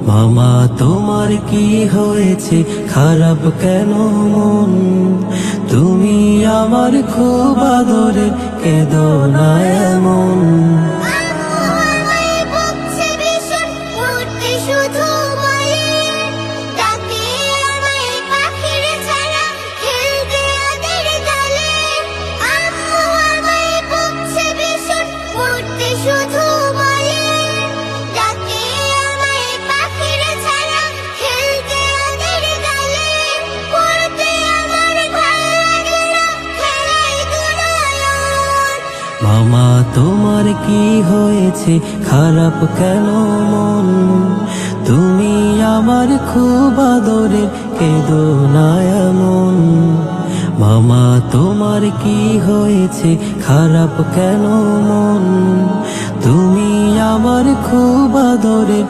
মামা তোমার কি হয়েছে, খারাপ কেন মন? তুমি আমার খুব আদরের, কেঁদো না এমন। মামা তোমার কি হয়েছে, খারাপ কেন মন? তুমি আমার খুব আদরের, কেঁদো না এমন। মামা তোমার কি হয়েছে, খারাপ কেন মন? তুমি আমার খুব আদরের,